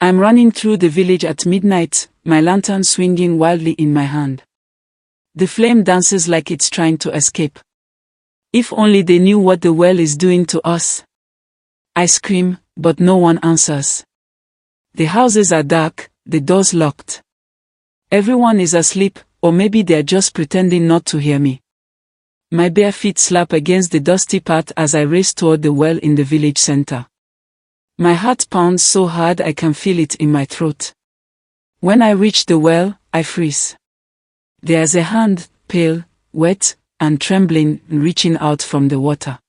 I'm running through the village at midnight, my lantern swinging wildly in my hand. The flame dances like it's trying to escape. If only they knew what the well is doing to us. I scream, but no one answers. The houses are dark, the doors locked. Everyone is asleep, or maybe they're just pretending not to hear me. My bare feet slap against the dusty path as I race toward the well in the village center. My heart pounds so hard I can feel it in my throat. When I reach the well, I freeze. There's a hand, pale, wet, and trembling, reaching out from the water.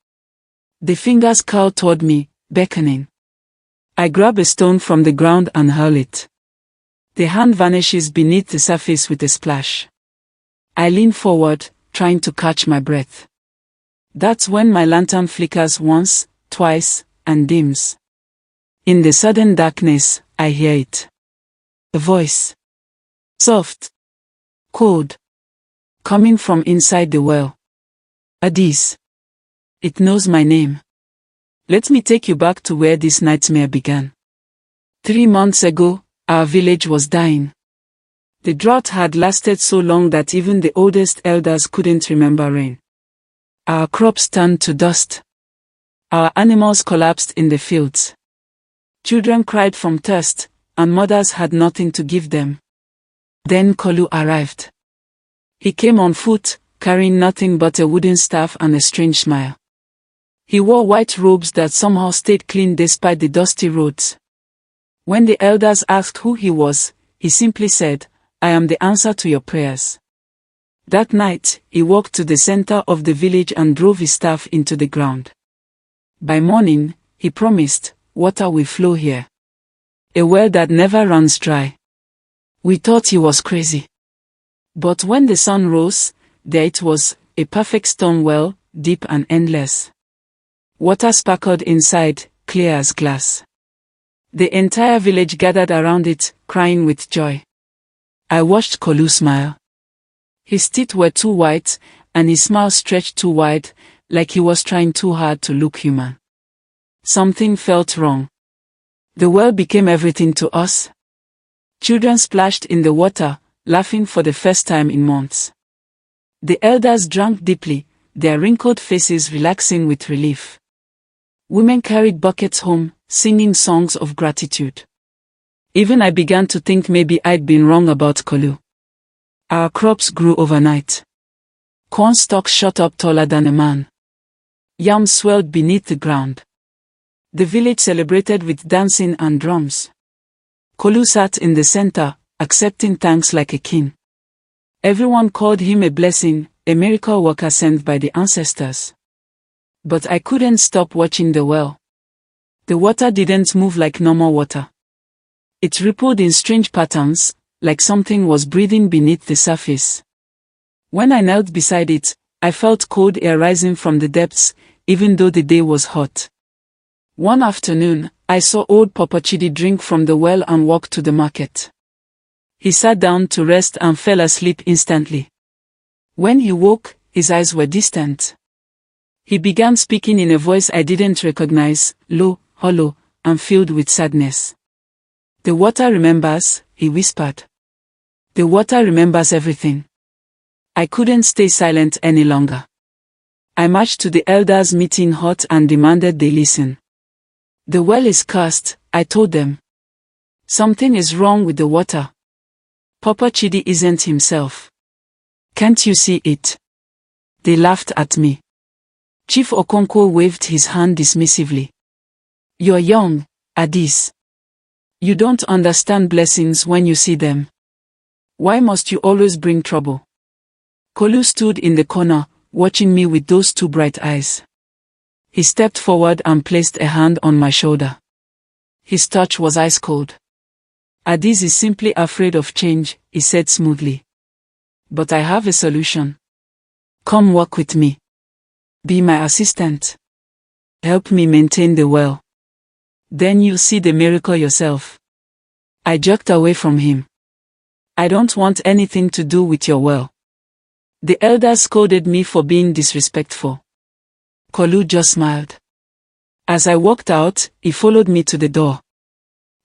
The fingers curl toward me, beckoning. I grab a stone from the ground and hurl it. The hand vanishes beneath the surface with a splash. I lean forward, trying to catch my breath. That's when my lantern flickers once, twice, and dims. In the sudden darkness, I hear it. A voice. Soft. Cold. Coming from inside the well. Adis. It knows my name. Let me take you back to where this nightmare began. 3 months ago, our village was dying. The drought had lasted so long that even the oldest elders couldn't remember rain. Our crops turned to dust. Our animals collapsed in the fields. Children cried from thirst, and mothers had nothing to give them. Then KALU arrived. He came on foot, carrying nothing but a wooden staff and a strange smile. He wore white robes that somehow stayed clean despite the dusty roads. When the elders asked who he was, he simply said, "I am the answer to your prayers." That night, he walked to the center of the village and drove his staff into the ground. By morning, he promised, "Water will flow here. A well that never runs dry." We thought he was crazy. But when the sun rose, there it was, a perfect stone well, deep and endless. Water sparkled inside, clear as glass. The entire village gathered around it, crying with joy. I watched KALU smile. His teeth were too white, and his smile stretched too wide, like he was trying too hard to look human. Something felt wrong. The well became everything to us. Children splashed in the water, laughing for the first time in months. The elders drank deeply, their wrinkled faces relaxing with relief. Women carried buckets home, singing songs of gratitude. Even I began to think maybe I'd been wrong about KALU. Our crops grew overnight. Corn stalks shot up taller than a man. Yams swelled beneath the ground. The village celebrated with dancing and drums. KALU sat in the center, accepting thanks like a king. Everyone called him a blessing, a miracle worker sent by the ancestors. But I couldn't stop watching the well. The water didn't move like normal water. It rippled in strange patterns, like something was breathing beneath the surface. When I knelt beside it, I felt cold air rising from the depths, even though the day was hot. One afternoon, I saw old Papa Chidi drink from the well and walk to the market. He sat down to rest and fell asleep instantly. When he woke, his eyes were distant. He began speaking in a voice I didn't recognize, low, hollow, and filled with sadness. "The water remembers," he whispered. "The water remembers everything." I couldn't stay silent any longer. I marched to the elders' meeting hot and demanded they listen. "The well is cursed," I told them. "Something is wrong with the water. Papa Chidi isn't himself. Can't you see it?" They laughed at me. Chief Okonkwo waved his hand dismissively. "You're young, Adis. You don't understand blessings when you see them. Why must you always bring trouble?" KALU stood in the corner, watching me with those two bright eyes. He stepped forward and placed a hand on my shoulder. His touch was ice cold. "Adis is simply afraid of change," he said smoothly. "But I have a solution. Come walk with me. Be my assistant. Help me maintain the well. Then you'll see the miracle yourself." I jerked away from him. "I don't want anything to do with your well." The elders scolded me for being disrespectful. KALU just smiled. As I walked out, he followed me to the door.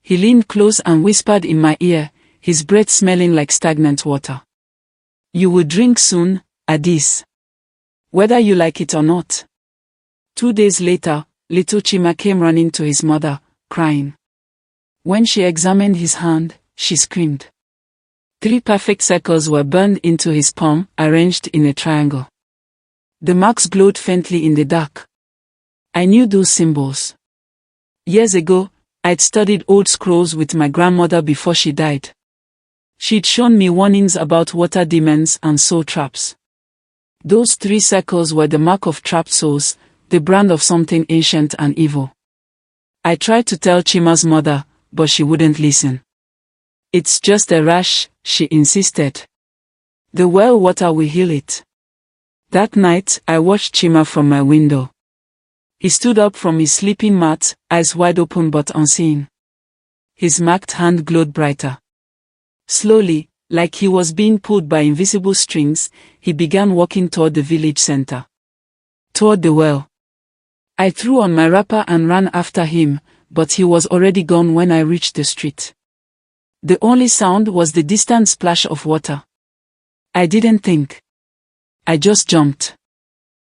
He leaned close and whispered in my ear, his breath smelling like stagnant water. You will drink soon, Addis. Whether you like it or not. 2 days later, little Chima came running to his mother, crying. When she examined his hand, she screamed. 3 perfect circles were burned into his palm, arranged in a triangle. The marks glowed faintly in the dark. I knew those symbols. Years ago, I'd studied old scrolls with my grandmother before she died. She'd shown me warnings about water demons and soul traps. Those 3 circles were the mark of trapped souls, the brand of something ancient and evil. I tried to tell Chima's mother, but she wouldn't listen. It's just a rash, she insisted. The well water will heal it. That night, I watched Chima from my window. He stood up from his sleeping mat, eyes wide open but unseeing. His marked hand glowed brighter. Slowly, like he was being pulled by invisible strings, he began walking toward the village center. Toward the well. I threw on my wrapper and ran after him, but he was already gone when I reached the street. The only sound was the distant splash of water. I didn't think. I just jumped.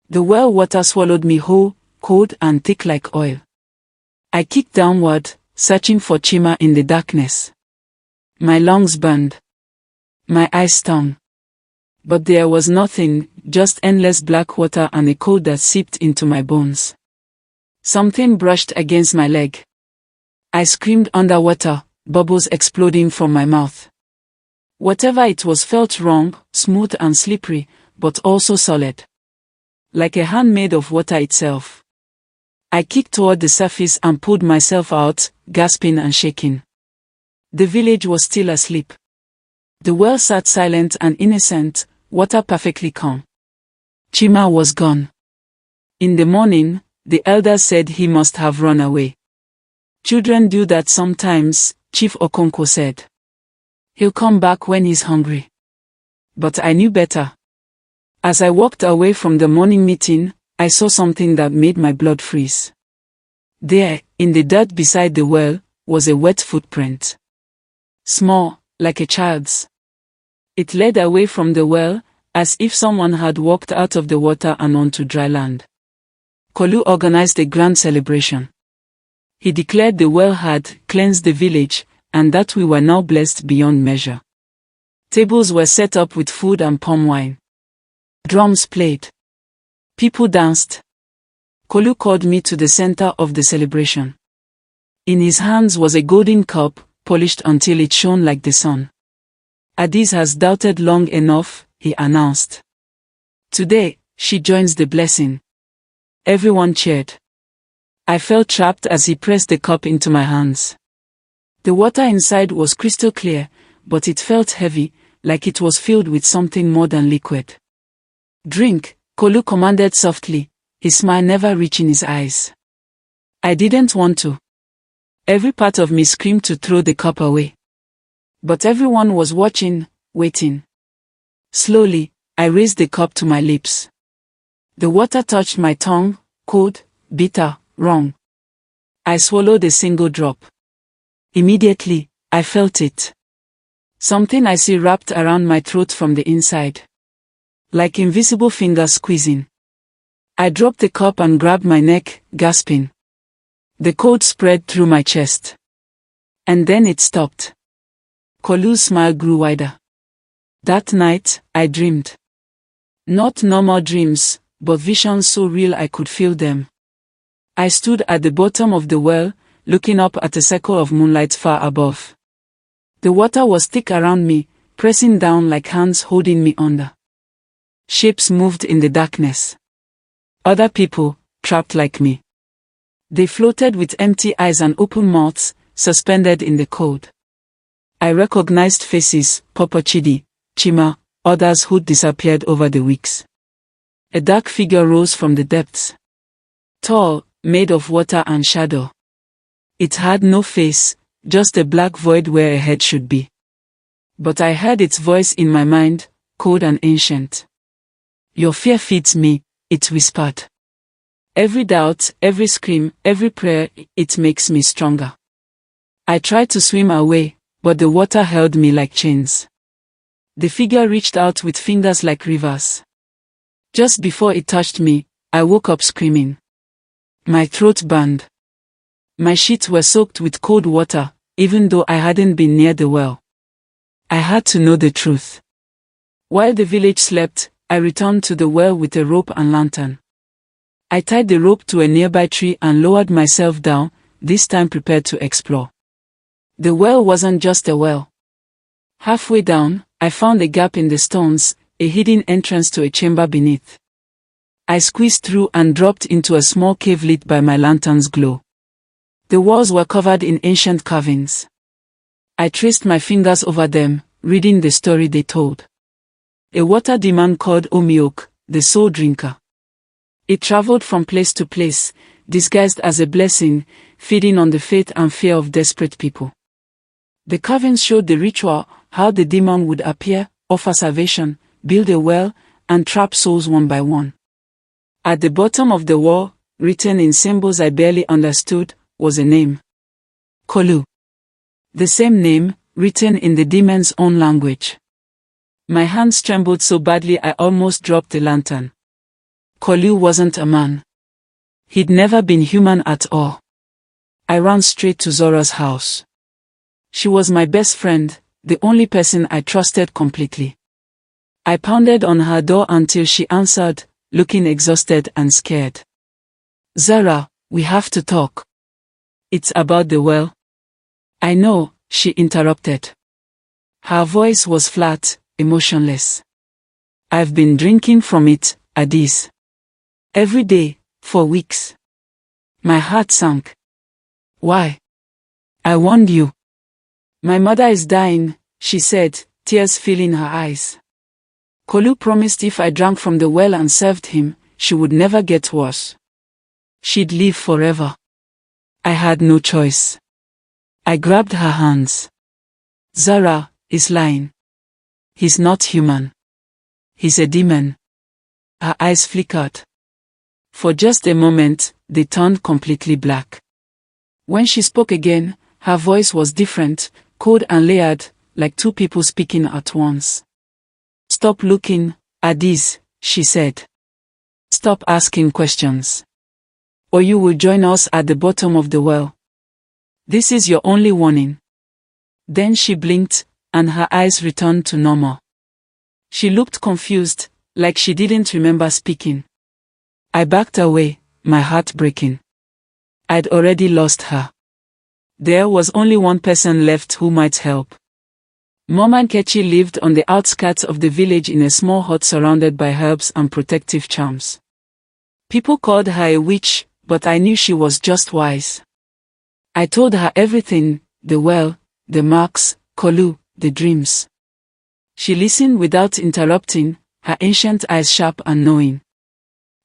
The well water swallowed me whole, cold and thick like oil. I kicked downward, searching for Chima in the darkness. My lungs burned. My eyes stung. But there was nothing, just endless black water and a cold that seeped into my bones. Something brushed against my leg. I screamed underwater, bubbles exploding from my mouth. Whatever it was felt wrong, smooth and slippery, but also solid. Like a hand made of water itself. I kicked toward the surface and pulled myself out, gasping and shaking. The village was still asleep. The well sat silent and innocent, water perfectly calm. Chima was gone. In the morning, the elders said he must have run away. Children do that sometimes, Chief Okonkwo said. He'll come back when he's hungry. But I knew better. As I walked away from the morning meeting, I saw something that made my blood freeze. There, in the dirt beside the well, was a wet footprint. Small, like a child's. It led away from the well, as if someone had walked out of the water and onto dry land. KALU organized a grand celebration. He declared the well had cleansed the village, and that we were now blessed beyond measure. Tables were set up with food and palm wine. Drums played. People danced. KALU called me to the center of the celebration. In his hands was a golden cup, polished until it shone like the sun. Addis has doubted long enough, he announced. Today, she joins the blessing. Everyone cheered. I felt trapped as he pressed the cup into my hands. The water inside was crystal clear, but it felt heavy, like it was filled with something more than liquid. Drink, KALU commanded softly, his smile never reaching his eyes. I didn't want to. Every part of me screamed to throw the cup away. But everyone was watching, waiting. Slowly, I raised the cup to my lips. The water touched my tongue, cold, bitter, wrong. I swallowed a single drop. Immediately, I felt it. Something icy wrapped around my throat from the inside. Like invisible fingers squeezing. I dropped the cup and grabbed my neck, gasping. The cold spread through my chest. And then it stopped. KALU's smile grew wider. That night, I dreamed. Not normal dreams, but visions so real I could feel them. I stood at the bottom of the well, looking up at a circle of moonlight far above. The water was thick around me, pressing down like hands holding me under. Shapes moved in the darkness. Other people, trapped like me. They floated with empty eyes and open mouths, suspended in the cold. I recognized faces, Papa Chidi, Chima, others who'd disappeared over the weeks. A dark figure rose from the depths. Tall, made of water and shadow. It had no face, just a black void where a head should be. But I heard its voice in my mind, cold and ancient. Your fear feeds me, it whispered. Every doubt, every scream, every prayer, it makes me stronger. I tried to swim away, but the water held me like chains. The figure reached out with fingers like rivers. Just before it touched me, I woke up screaming. My throat burned. My sheets were soaked with cold water, even though I hadn't been near the well. I had to know the truth. While the village slept, I returned to the well with a rope and lantern. I tied the rope to a nearby tree and lowered myself down, this time prepared to explore. The well wasn't just a well. Halfway down, I found a gap in the stones, a hidden entrance to a chamber beneath. I squeezed through and dropped into a small cave lit by my lantern's glow. The walls were covered in ancient carvings. I traced my fingers over them, reading the story they told. A water demon called Omiok, the soul drinker. It traveled from place to place, disguised as a blessing, feeding on the faith and fear of desperate people. The carvings showed the ritual, how the demon would appear, offer salvation, build a well, and trap souls one by one. At the bottom of the wall, written in symbols I barely understood, was a name. KALU. The same name, written in the demon's own language. My hands trembled so badly I almost dropped the lantern. KALU wasn't a man. He'd never been human at all. I ran straight to Zora's house. She was my best friend, the only person I trusted completely. I pounded on her door until she answered, looking exhausted and scared. Zara, we have to talk. It's about the well. I know, she interrupted. Her voice was flat, emotionless. I've been drinking from it, Adis. Every day, for weeks. My heart sank. Why? I warned you. My mother is dying, she said, tears filling her eyes. KALU promised if I drank from the well and served him, she would never get worse. She'd live forever. I had no choice. I grabbed her hands. Zara is lying. He's not human. He's a demon. Her eyes flickered. For just a moment, they turned completely black. When she spoke again, her voice was different, cold and layered, like two people speaking at once. Stop looking, Adis, she said. Stop asking questions. Or you will join us at the bottom of the well. This is your only warning. Then she blinked, and her eyes returned to normal. She looked confused, like she didn't remember speaking. I backed away, my heart breaking. I'd already lost her. There was only one person left who might help. Mom Nkechi lived on the outskirts of the village in a small hut surrounded by herbs and protective charms. People called her a witch, but I knew she was just wise. I told her everything, the well, the marks, KALU, the dreams. She listened without interrupting, her ancient eyes sharp and knowing.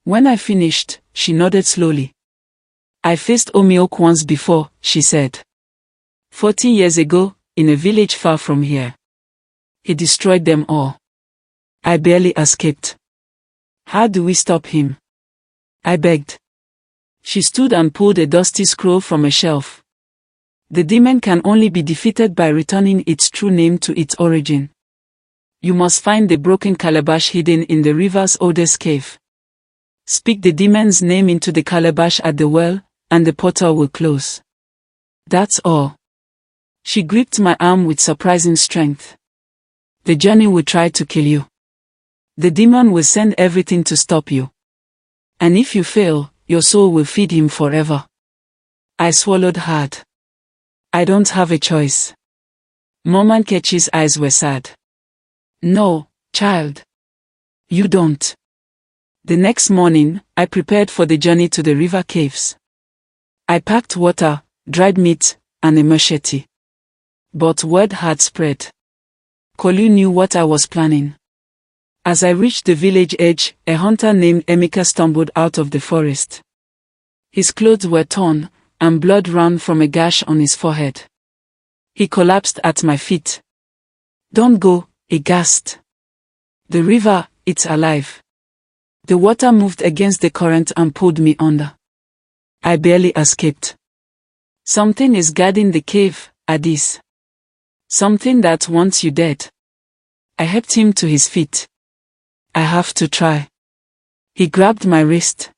When I finished, she nodded slowly. I faced Omiok once before, she said. 40 years ago, in a village far from here. He destroyed them all. I barely escaped. How do we stop him? I begged. She stood and pulled a dusty scroll from a shelf. The demon can only be defeated by returning its true name to its origin. You must find the broken calabash hidden in the river's oldest cave. Speak the demon's name into the calabash at the well, and the portal will close. That's all. She gripped my arm with surprising strength. The journey will try to kill you. The demon will send everything to stop you. And if you fail, your soul will feed him forever. I swallowed hard. I don't have a choice. Mom Nkechi's eyes were sad. No, child. You don't. The next morning, I prepared for the journey to the river caves. I packed water, dried meat, and a machete. But word had spread. KALU knew what I was planning. As I reached the village edge, a hunter named Emeka stumbled out of the forest. His clothes were torn, and blood ran from a gash on his forehead. He collapsed at my feet. Don't go, he gasped. The river, it's alive. The water moved against the current and pulled me under. I barely escaped. Something is guarding the cave, Addis. Something that wants you dead. I helped him to his feet. I have to try. He grabbed my wrist.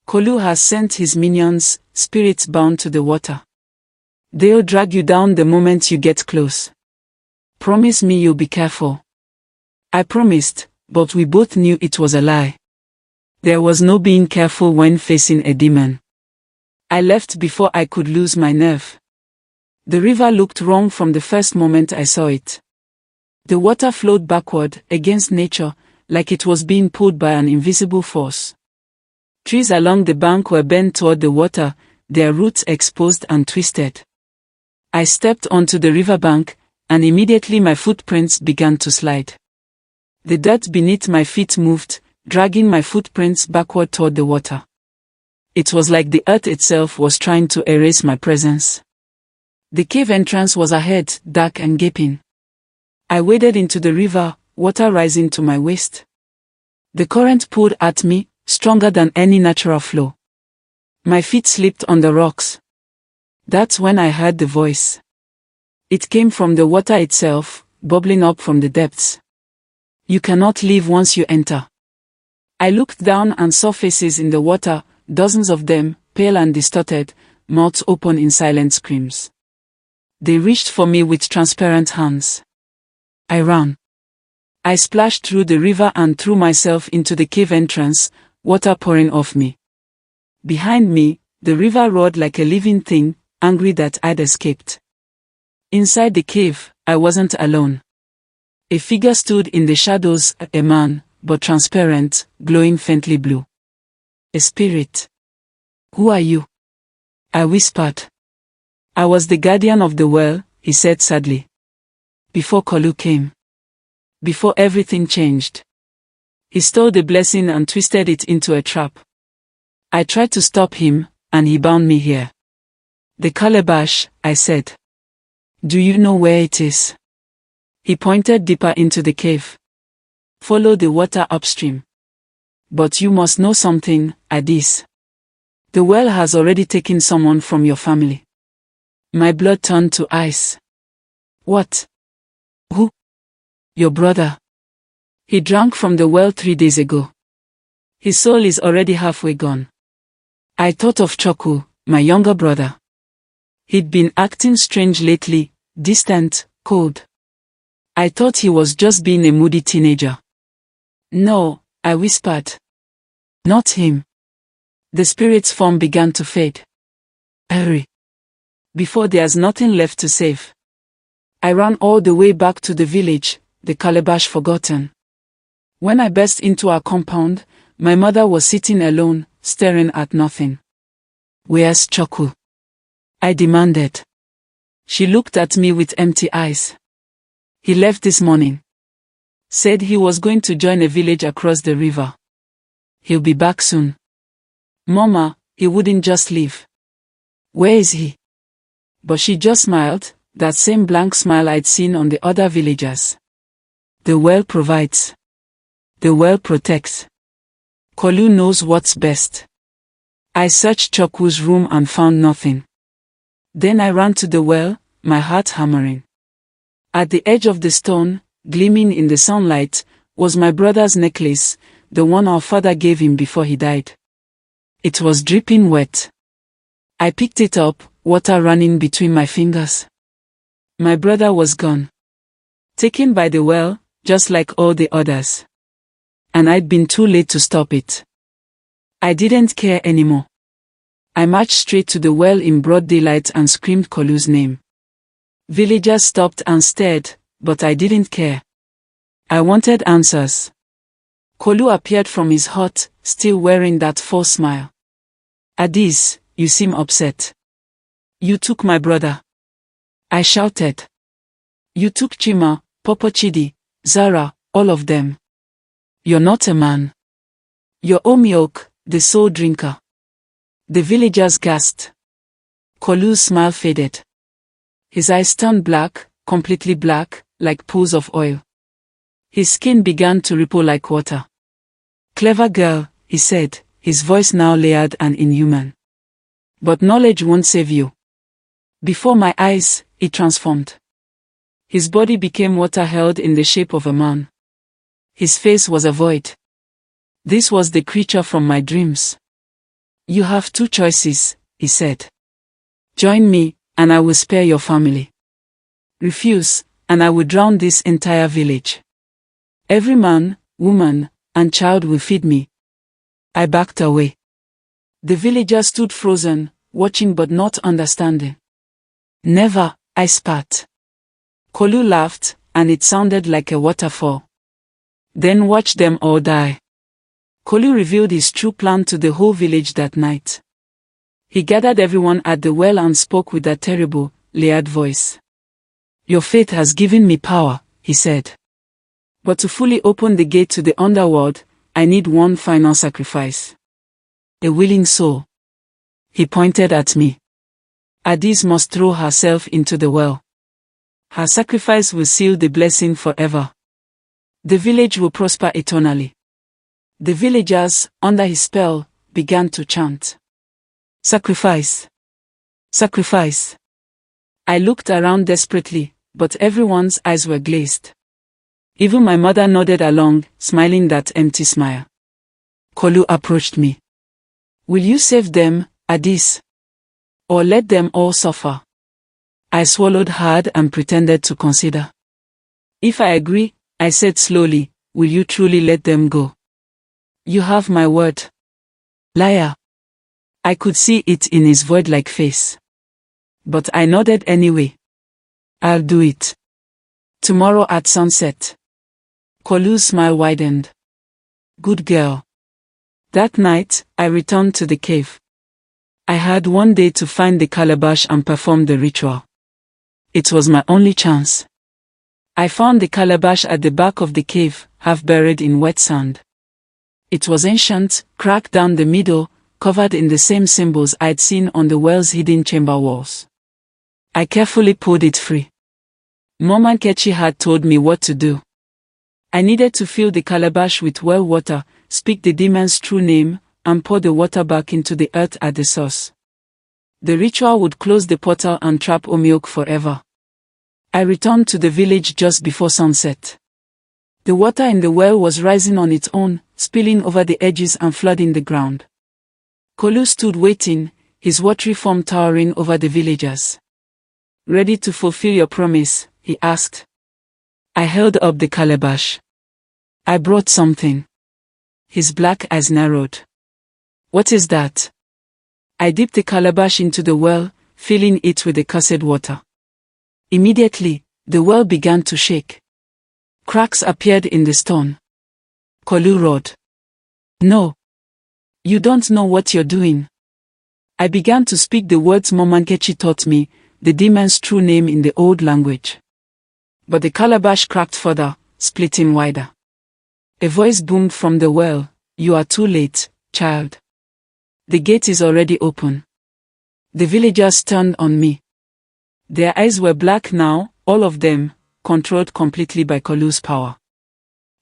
KALU has sent his minions, spirits bound to the water. They'll drag you down the moment you get close. Promise me you'll be careful. I promised, but we both knew it was a lie. There was no being careful when facing a demon. I left before I could lose my nerve. The river looked wrong from the first moment I saw it. The water flowed backward, against nature, like it was being pulled by an invisible force. Trees along the bank were bent toward the water, their roots exposed and twisted. I stepped onto the riverbank, and immediately my footprints began to slide. The dirt beneath my feet moved, dragging my footprints backward toward the water. It was like the earth itself was trying to erase my presence. The cave entrance was ahead, dark and gaping. I waded into the river, water rising to my waist. The current pulled at me, stronger than any natural flow. My feet slipped on the rocks. That's when I heard the voice. It came from the water itself, bubbling up from the depths. You cannot leave once you enter. I looked down and saw faces in the water, dozens of them, pale and distorted, mouths open in silent screams. They reached for me with transparent hands. I ran. I splashed through the river and threw myself into the cave entrance, water pouring off me. Behind me, the river roared like a living thing, angry that I'd escaped. Inside the cave, I wasn't alone. A figure stood in the shadows, a man, but transparent, glowing faintly blue. A spirit. Who are you? I whispered. I was the guardian of the well, he said sadly. Before KALU came. Before everything changed. He stole the blessing and twisted it into a trap. I tried to stop him, and he bound me here. The calabash, I said. Do you know where it is? He pointed deeper into the cave. Follow the water upstream. But you must know something, Addis. The well has already taken someone from your family. My blood turned to ice. What? Who? Your brother. He drank from the well 3 days ago. His soul is already halfway gone. I thought of Choku, my younger brother. He'd been acting strange lately, distant, cold. I thought he was just being a moody teenager. No, I whispered. Not him. The spirit's form began to fade. Hurry. Before there's nothing left to save. I ran all the way back to the village, the calabash forgotten. When I burst into our compound, my mother was sitting alone, staring at nothing. Where's Choku? I demanded. She looked at me with empty eyes. He left this morning. Said he was going to join a village across the river. He'll be back soon. Mama, he wouldn't just leave. Where is he? But she just smiled, that same blank smile I'd seen on the other villagers. The well provides. The well protects. KALU knows what's best. I searched Choku's room and found nothing. Then I ran to the well, my heart hammering. At the edge of the stone, gleaming in the sunlight, was my brother's necklace, the one our father gave him before he died. It was dripping wet. I picked it up, water running between my fingers. My brother was gone. Taken by the well, just like all the others. And I'd been too late to stop it. I didn't care anymore. I marched straight to the well in broad daylight and screamed KALU's name. Villagers stopped and stared, but I didn't care. I wanted answers. KALU appeared from his hut, still wearing that false smile. Addis, you seem upset. You took my brother. I shouted. You took Chima, Popo Chidi, Zara, all of them. You're not a man. You're Omiok, the soul drinker. The villagers gasped. KALU's smile faded. His eyes turned black, completely black, like pools of oil. His skin began to ripple like water. Clever girl, he said, his voice now layered and inhuman. But knowledge won't save you. Before my eyes, it transformed. His body became water held in the shape of a man. His face was a void. This was the creature from my dreams. You have two choices, he said. Join me, and I will spare your family. Refuse, and I will drown this entire village. Every man, woman, and child will feed me. I backed away. The villagers stood frozen, watching but not understanding. Never, I spat. KALU laughed, and it sounded like a waterfall. Then watch them all die. KALU revealed his true plan to the whole village that night. He gathered everyone at the well and spoke with a terrible, layered voice. Your faith has given me power, he said. But to fully open the gate to the underworld, I need one final sacrifice. A willing soul. He pointed at me. Adis must throw herself into the well. Her sacrifice will seal the blessing forever. The village will prosper eternally. The villagers, under his spell, began to chant. Sacrifice! Sacrifice! I looked around desperately, but everyone's eyes were glazed. Even my mother nodded along, smiling that empty smile. KALU approached me. Will you save them, Adis? Or let them all suffer? I swallowed hard and pretended to consider. If I agree, I said slowly, will you truly let them go? You have my word. Liar. I could see it in his void-like face. But I nodded anyway. I'll do it. Tomorrow at sunset. KALU's smile widened. Good girl. That night, I returned to the cave. I had one day to find the calabash and perform the ritual. It was my only chance. I found the calabash at the back of the cave, half buried in wet sand. It was ancient, cracked down the middle, covered in the same symbols I'd seen on the well's hidden chamber walls. I carefully pulled it free. Mama Nkechi had told me what to do. I needed to fill the calabash with well water, speak the demon's true name, and pour the water back into the earth at the source. The ritual would close the portal and trap Omiok forever. I returned to the village just before sunset. The water in the well was rising on its own, spilling over the edges and flooding the ground. KALU stood waiting, his watery form towering over the villagers. Ready to fulfill your promise? He asked. I held up the calabash. I brought something. His black eyes narrowed. What is that? I dipped the calabash into the well, filling it with the cursed water. Immediately, the well began to shake. Cracks appeared in the stone. KALU roared. No. You don't know what you're doing. I began to speak the words Mama Nkechi taught me, the demon's true name in the old language. But the calabash cracked further, splitting wider. A voice boomed from the well, you are too late, child. The gate is already open. The villagers turned on me. Their eyes were black now, all of them, controlled completely by KALU's power.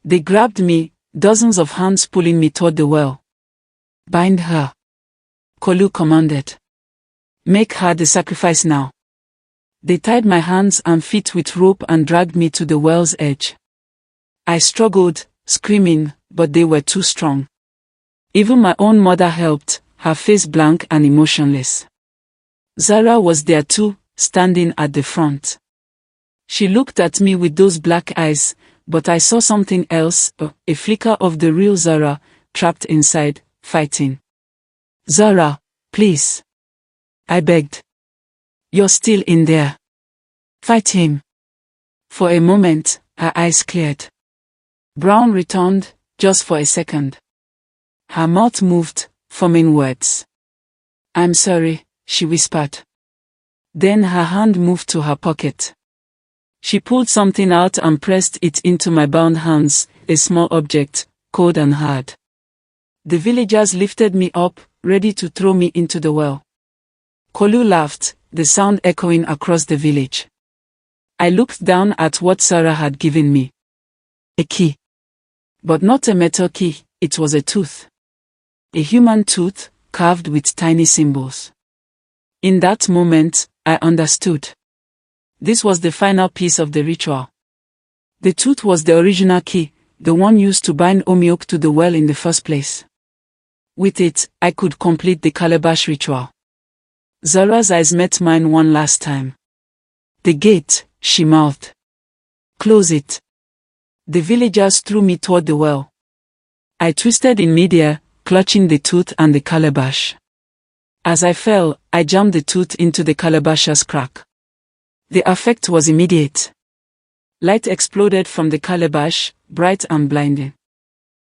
They grabbed me, dozens of hands pulling me toward the well. Bind her. KALU commanded. Make her the sacrifice now. They tied my hands and feet with rope and dragged me to the well's edge. I struggled, screaming, but they were too strong. Even my own mother helped, her face blank and emotionless. Zara was there too, standing at the front. She looked at me with those black eyes, but I saw something else, a flicker of the real Zara, trapped inside, fighting. Zara, please. I begged. You're still in there. Fight him. For a moment, her eyes cleared. Brown returned, just for a second. Her mouth moved, forming words. I'm sorry, she whispered. Then her hand moved to her pocket. She pulled something out and pressed it into my bound hands, a small object, cold and hard. The villagers lifted me up, ready to throw me into the well. KALU laughed, the sound echoing across the village. I looked down at what Sarah had given me. A key. But not a metal key, it was a tooth. A human tooth, carved with tiny symbols. In that moment, I understood. This was the final piece of the ritual. The tooth was the original key, the one used to bind Omiok to the well in the first place. With it, I could complete the calabash ritual. Zara's eyes met mine one last time. The gate, she mouthed. Close it. The villagers threw me toward the well. I twisted in midair, clutching the tooth and the calabash. As I fell, I jammed the tooth into the calabash's crack. The effect was immediate. Light exploded from the calabash, bright and blinding.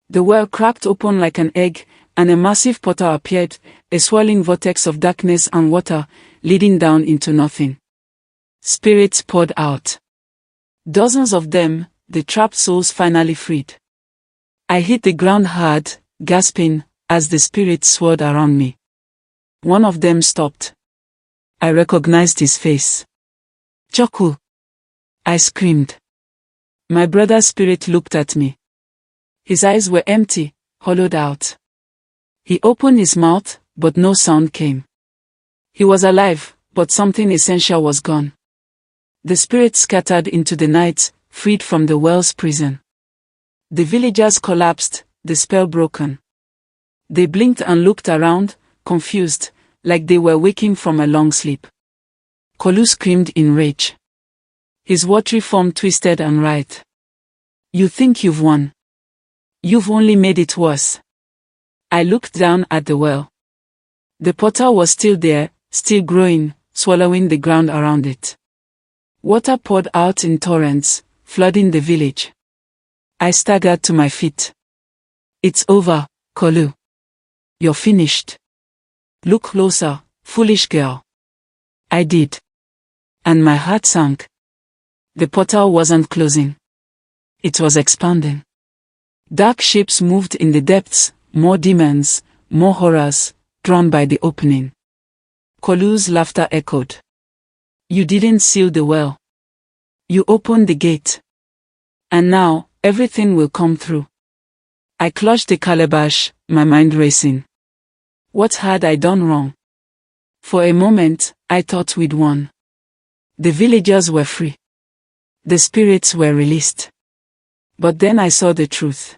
The well cracked open like an egg, and a massive portal appeared, a swirling vortex of darkness and water, leading down into nothing. Spirits poured out. Dozens of them, the trapped souls finally freed. I hit the ground hard, gasping, as the spirits swirled around me. One of them stopped. I recognized his face. Choku! I screamed. My brother's spirit looked at me. His eyes were empty, hollowed out. He opened his mouth, but no sound came. He was alive, but something essential was gone. The spirit scattered into the night, freed from the well's prison. The villagers collapsed, the spell broken. They blinked and looked around, confused, like they were waking from a long sleep. KALU screamed in rage. His watery form twisted and writhed. You think you've won. You've only made it worse. I looked down at the well. The portal was still there, still growing, swallowing the ground around it. Water poured out in torrents, flooding the village. I staggered to my feet. It's over, KALU. You're finished. Look closer, foolish girl. I did. And my heart sank. The portal wasn't closing. It was expanding. Dark shapes moved in the depths, more demons, more horrors, drawn by the opening. KALU's laughter echoed. You didn't seal the well. You opened the gate. And now, everything will come through. I clutched the calabash, my mind racing. What had I done wrong? For a moment, I thought we'd won. The villagers were free. The spirits were released. But then I saw the truth.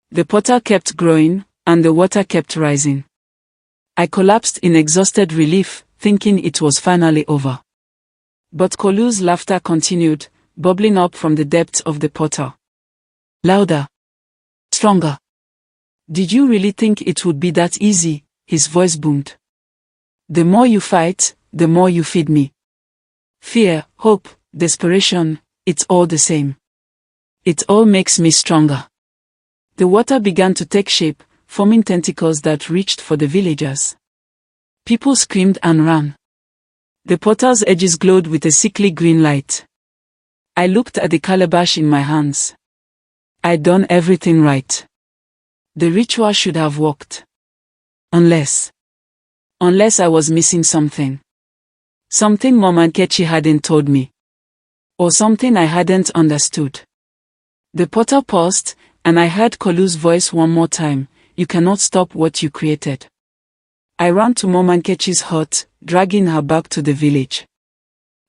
The portal kept growing, and the water kept rising. I collapsed in exhausted relief, thinking it was finally over. But KALU's laughter continued, bubbling up from the depths of the portal. Louder. Stronger. Did you really think it would be that easy? His voice boomed. The more you fight, the more you feed me. Fear, hope, desperation, it's all the same. It all makes me stronger. The water began to take shape, forming tentacles that reached for the villagers. People screamed and ran. The portal's edges glowed with a sickly green light. I looked at the calabash in my hands. I'd done everything right. The ritual should have worked. Unless I was missing something. Something Mama Nkechi hadn't told me. Or something I hadn't understood. The portal paused, and I heard KALU's voice one more time. You cannot stop what you created. I ran to Mama Nkechi's hut, dragging her back to the village.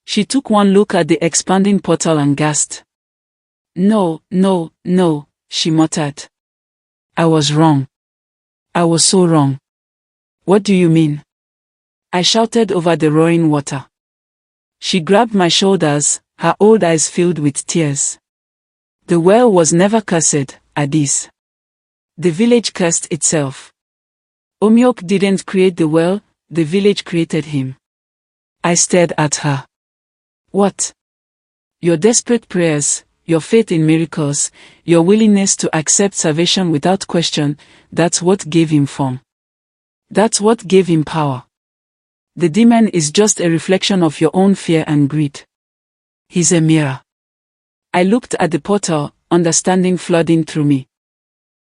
She took one look at the expanding portal and gasped. No, she muttered. I was wrong. I was so wrong. What do you mean? I shouted over the roaring water. She grabbed my shoulders, her old eyes filled with tears. The well was never cursed, Adis. The village cursed itself. Omiok didn't create the well, the village created him. I stared at her. What? Your desperate prayers, your faith in miracles, your willingness to accept salvation without question, that's what gave him form. That's what gave him power. The demon is just a reflection of your own fear and greed. He's a mirror. I looked at the portal, understanding flooding through me.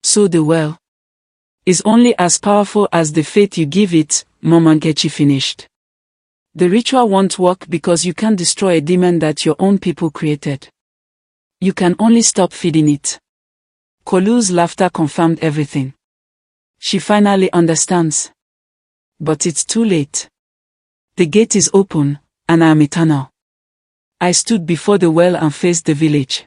So the well is only as powerful as the faith you give it, Mama Nkechi finished. The ritual won't work because you can't destroy a demon that your own people created. You can only stop feeding it. KALU's laughter confirmed everything. She finally understands. But it's too late. The gate is open, and I am eternal. I stood before the well and faced the village.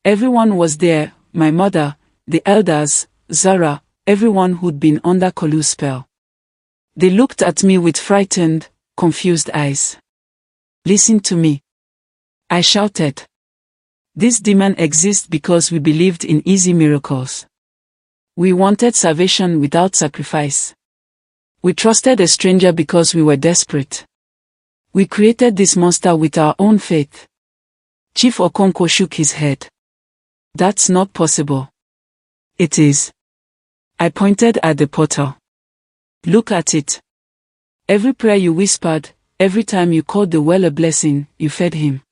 Everyone was there, my mother, the elders, Zara, everyone who'd been under KALU's spell. They looked at me with frightened, confused eyes. Listen to me. I shouted. This demon exists because we believed in easy miracles. We wanted salvation without sacrifice. We trusted a stranger because we were desperate. We created this monster with our own faith. Chief Okonkwo shook his head. That's not possible. It is. I pointed at the portal. Look at it. Every prayer you whispered, every time you called the well a blessing, you fed him.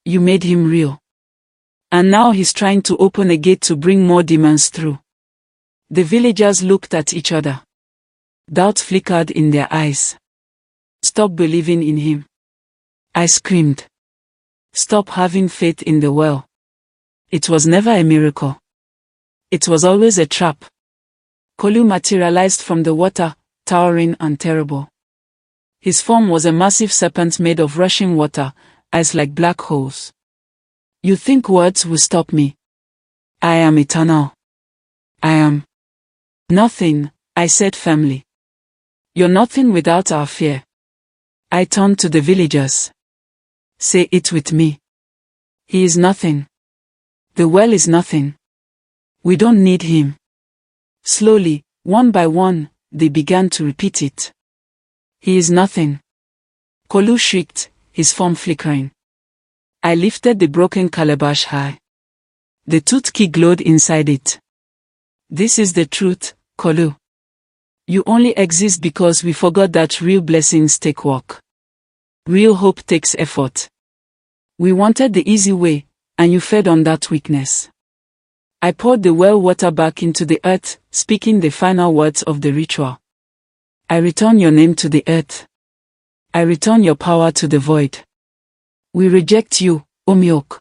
You made him real. And now he's trying to open a gate to bring more demons through. The villagers looked at each other. Doubt flickered in their eyes. Stop believing in him. I screamed. Stop having faith in the well. It was never a miracle. It was always a trap. KALU materialized from the water, towering and terrible. His form was a massive serpent made of rushing water, eyes like black holes. You think words will stop me? I am eternal. I am nothing, I said firmly. You're nothing without our fear. I turned to the villagers. Say it with me. He is nothing. The well is nothing. We don't need him. Slowly, one by one, they began to repeat it. He is nothing. KALU shrieked, his form flickering. I lifted the broken calabash high. The tooth key glowed inside it. This is the truth, KALU. You only exist because we forgot that real blessings take work. Real hope takes effort. We wanted the easy way, and you fed on that weakness. I poured the well water back into the earth, speaking the final words of the ritual. I return your name to the earth. I return your power to the void. We reject you, Omiok.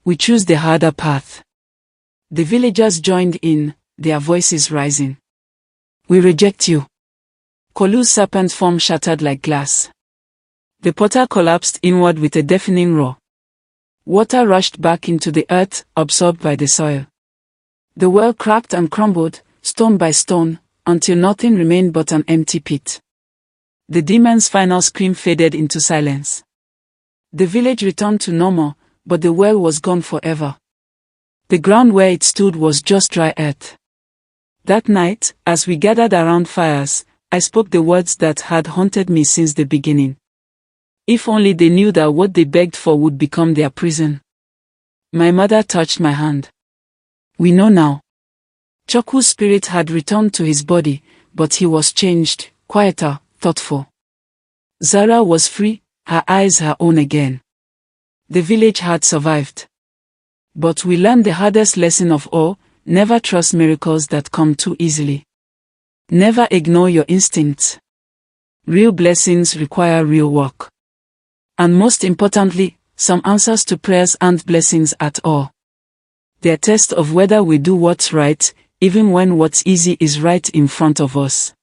We choose the harder path. The villagers joined in, their voices rising. We reject you. KALU's serpent form shattered like glass. The portal collapsed inward with a deafening roar. Water rushed back into the earth, absorbed by the soil. The well cracked and crumbled, stone by stone, until nothing remained but an empty pit. The demon's final scream faded into silence. The village returned to normal, but the well was gone forever. The ground where it stood was just dry earth. That night, as we gathered around fires, I spoke the words that had haunted me since the beginning. If only they knew that what they begged for would become their prison. My mother touched my hand. We know now. Choku's spirit had returned to his body, but he was changed, quieter, thoughtful. Zara was free, her eyes her own again. The village had survived. But we learned the hardest lesson of all: never trust miracles that come too easily. Never ignore your instincts. Real blessings require real work. And most importantly, some answers to prayers aren't blessings at all. They're a test of whether we do what's right, even when what's easy is right in front of us.